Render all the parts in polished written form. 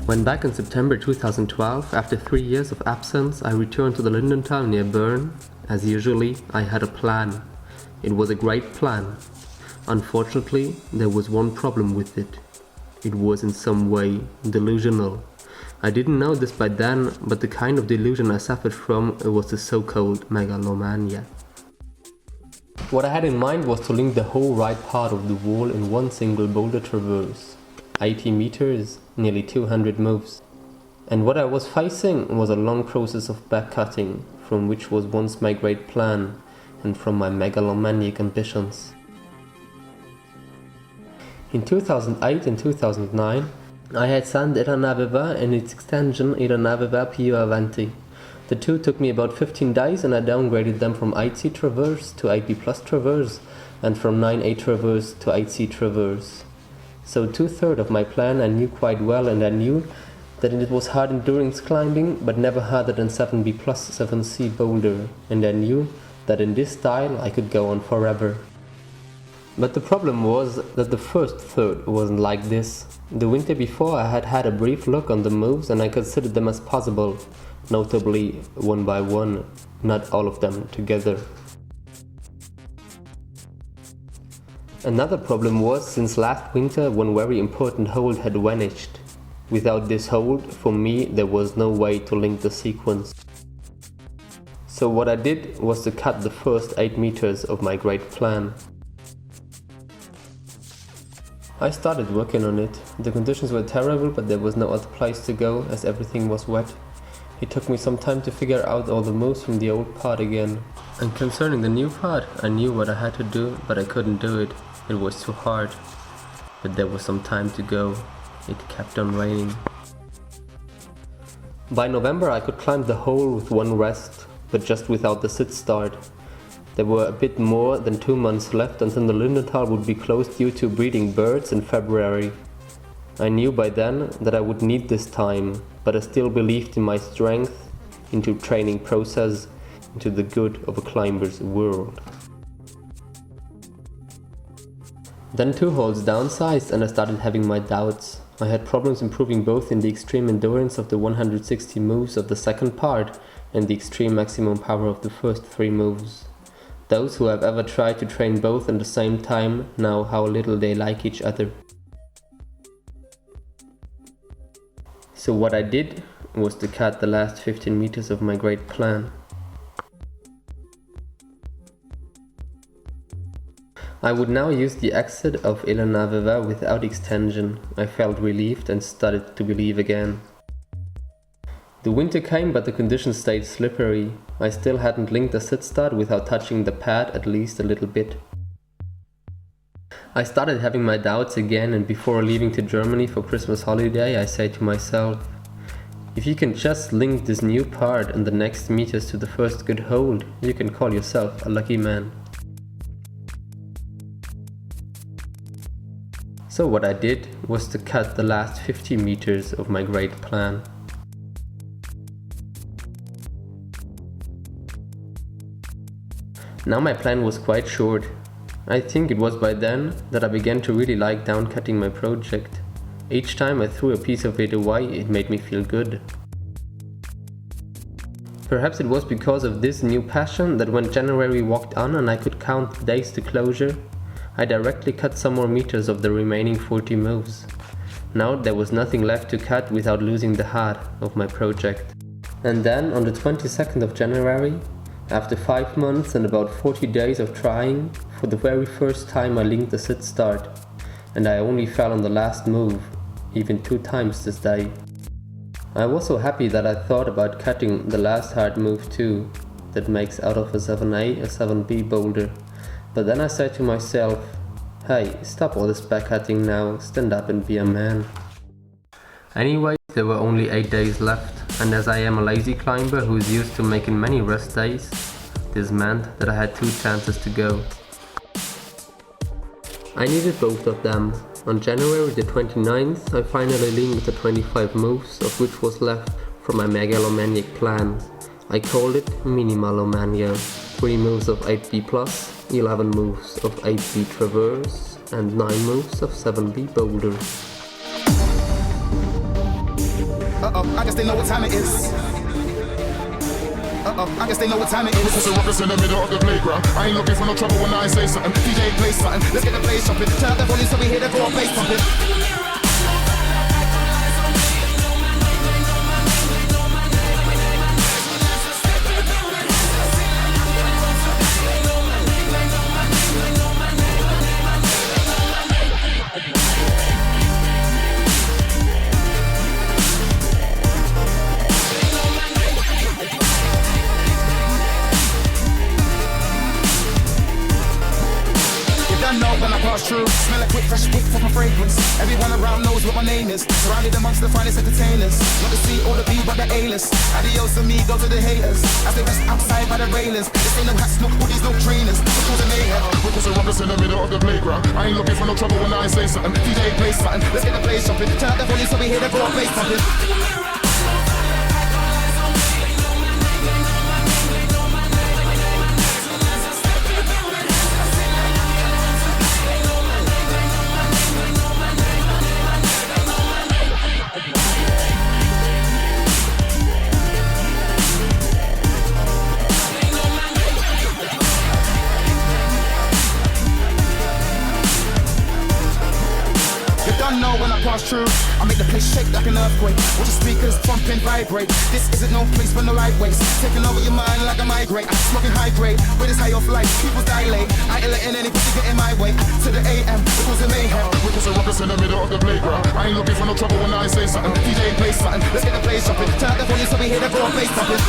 When back in September 2012, after 3 years of absence, I returned to the Lindental near Bern. As usually, I had a plan. It was a great plan. Unfortunately, there was one problem with it. It was in some way delusional. I didn't know this by then, but the kind of delusion I suffered from was the so-called Minimalomania. What I had in mind was to link the whole right part of the wall in one single boulder traverse. 80 meters, nearly 200 moves. And what I was facing was a long process of backcutting, from which was once my great plan, and from my megalomaniac ambitions. In 2008 and 2009, I had signed Edelrid and its extension Fb8C. The two took me about 15 days and I downgraded them from 8C traverse to 8B plus traverse, and from 9A traverse to 8C traverse. So 2/3 of my plan I knew quite well, and I knew that it was hard endurance climbing, but never harder than 7B plus 7C boulder, and I knew that in this style I could go on forever. But the problem was that the first third wasn't like this. The winter before I had had a brief look on the moves and I considered them as possible, notably one by one, not all of them together. Another problem was, since last winter, one very important hold had vanished. Without this hold, for me, there was no way to link the sequence. So what I did was to cut the first 8 meters of my great plan. I started working on it. The conditions were terrible, but there was no other place to go, as everything was wet. It took me some time to figure out all the moves from the old part again. And concerning the new part, I knew what I had to do, but I couldn't do it. It was too hard. But there was some time to go. It kept on raining. By November I could climb the whole with one rest, but just without the sit start. There were a bit more than 2 months left until the Lindental would be closed due to breeding birds in February. I knew by then that I would need this time, but I still believed in my strength, into training process, into the good of a climber's world. Then 2 holes downsized and I started having my doubts. I had problems improving both in the extreme endurance of the 160 moves of the second part and the extreme maximum power of the first 3 moves. Those who have ever tried to train both at the same time know how little they like each other. So what I did was to cut the last 15 meters of my great plan. I would now use the exit of Edelrid without extension. I felt relieved and started to believe again. The winter came, but the conditions stayed slippery. I still hadn't linked the sit start without touching the pad at least a little bit. I started having my doubts again, and before leaving to Germany for Christmas holiday I said to myself, if you can just link this new part and the next meters to the first good hold, you can call yourself a lucky man. So what I did was to cut the last 50 meters of my great plan. Now my plan was quite short. I think it was by then that I began to really like downcutting my project. Each time I threw a piece of it away, it made me feel good. Perhaps it was because of this new passion that when January walked on and I could count the days to closure, I directly cut some more meters of the remaining 40 moves. Now there was nothing left to cut without losing the heart of my project. And then on the 22nd of January, after 5 months and about 40 days of trying, for the very first time I linked the sit start, and I only fell on the last move, even 2 times this day. I was so happy that I thought about cutting the last hard move too, that makes out of a 7A a 7B boulder. But then I said to myself, hey, stop all this backcutting now, stand up and be a man. Anyway, there were only 8 days left, and as I am a lazy climber who is used to making many rest days, this meant that I had 2 chances to go. I needed both of them. On January the 29th, I finally linked the 25 moves of which was left from my megalomaniac plan. I called it Minimalomania. 3 moves of 8B+, 11 moves of 8B traverse, and 9 moves of 7B boulder. I guess they know what time it is. I guess they know what time it is. Cause the ruckus in the middle of the playground. I ain't looking for no trouble when I say something. DJ play something, let's get the place jumping. Turn up the volume so we hear the go bass pumping. When I pass through, smell like quick, fresh wick from a fragrance. Everyone around knows what my name is. Surrounded amongst the finest entertainers. Not the C or the B, but the A-list. Adios amigos to the haters. As they rest outside by the railings. This ain't no hats, no hoodies, no trainers. Because of mayhem. Cause the ruckus in the middle of the playground. I ain't looking for no trouble when I say something. DJ play something, let's get the place jumping. Turn up the volume so we hear the go bass pumping. Know when I pass through, I make the place shake like an earthquake. Watch the speakers thumping, vibrate. This isn't no place for no lightweights. Taking over your mind like a migraine. I'm smoking high grade, with this high off life. People dilate. I ain't letting any pussy get in my way. To the AM, because of mayhem. Cause the ruckus in the middle of the playground. I ain't looking for no trouble when I say something. DJ play something, let's get the place jumping. Turn up the volume so we hear the go bass pumping.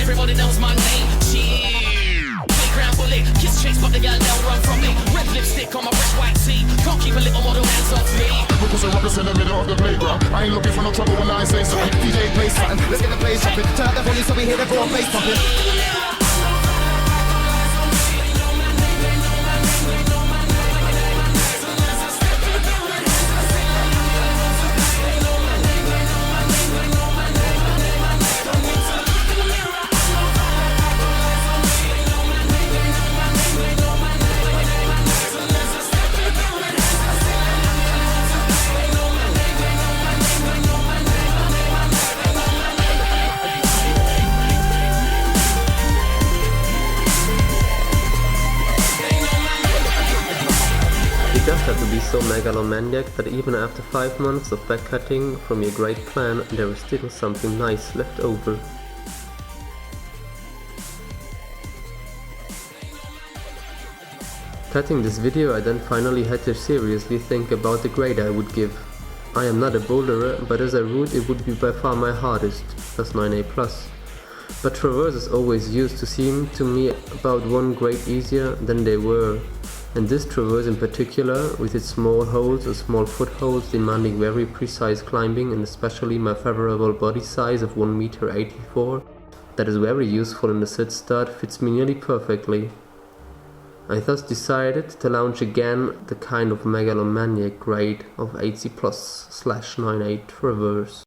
Everybody knows my name. Cheer. Playground bully. Kiss chase, but the girl don't run from me. Red lipstick on my fresh white tee. Can't keep a little model hands off me. Cause the ruckus in the middle of the playground. I ain't looking for no trouble when I say something. DJ play something, let's get the place jumping. Turn up the volume so we hear the go bass pumping. You just have to be so megalomaniac that even after 5 months of backcutting from your great plan, there is still something nice left over. Cutting this video, I then finally had to seriously think about the grade I would give. I am not a boulderer, but as a route it would be by far my hardest, plus 9A+. But traverses always used to seem to me about 1 grade easier than they were. And this traverse in particular, with its small holes or small footholds demanding very precise climbing, and especially my favorable body size of 1m84, that is very useful in the sit start, fits me nearly perfectly. I thus decided to launch again the kind of megalomaniac grade of 8C+/9A traverse.